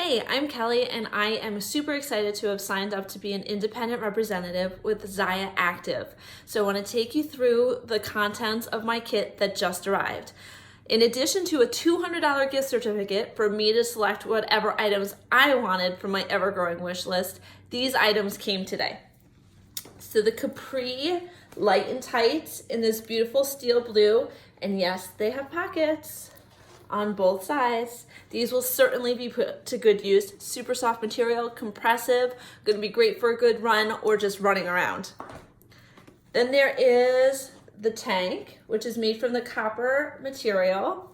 Hey, I'm Kelly and I am super excited to have signed up to be an independent representative with Zyia Active. So I want to take you through the contents of my kit that just arrived. In addition to a $200 gift certificate for me to select whatever items I wanted from my ever-growing wish list, these items came today. So the Capri Light and Tight in this beautiful steel blue, and yes, they have pockets on both sides. These will certainly be put to good use. Super soft material, compressive, gonna be great for a good run or just running around. Then there is the tank, which is made from the copper material.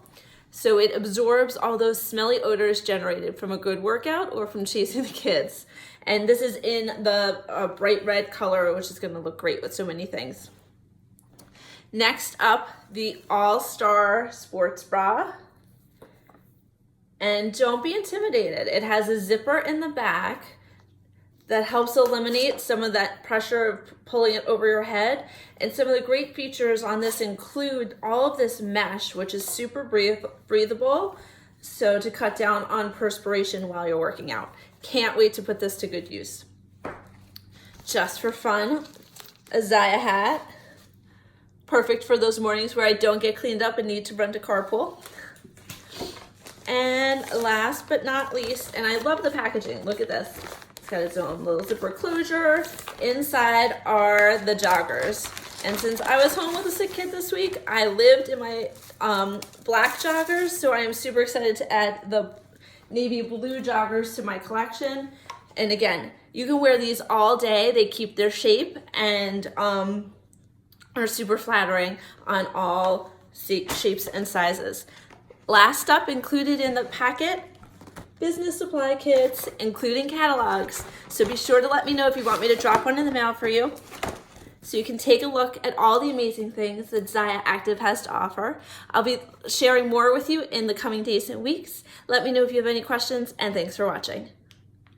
So it absorbs all those smelly odors generated from a good workout or from chasing the kids. And this is in the bright red color, which is gonna look great with so many things. Next up, the All-Star Sports Bra. And don't be intimidated. It has a zipper in the back that helps eliminate some of that pressure of pulling it over your head. And some of the great features on this include all of this mesh, which is super breathable, so to cut down on perspiration while you're working out. Can't wait to put this to good use. Just for fun, a Zyia hat. Perfect for those mornings where I don't get cleaned up and need to run to carpool. And last but not least, and I love the packaging, look at this. It's got its own little zipper closure. Inside are the joggers. And since I was home with a sick kid this week, I lived in my black joggers, so I am super excited to add the navy blue joggers to my collection. And again, you can wear these all day. They keep their shape and are super flattering on all shapes and sizes. Last up, included in the packet, business supply kits, including catalogs. So be sure to let me know if you want me to drop one in the mail for you, so you can take a look at all the amazing things that Zyia Active has to offer. I'll be sharing more with you in the coming days and weeks. Let me know if you have any questions, and thanks for watching.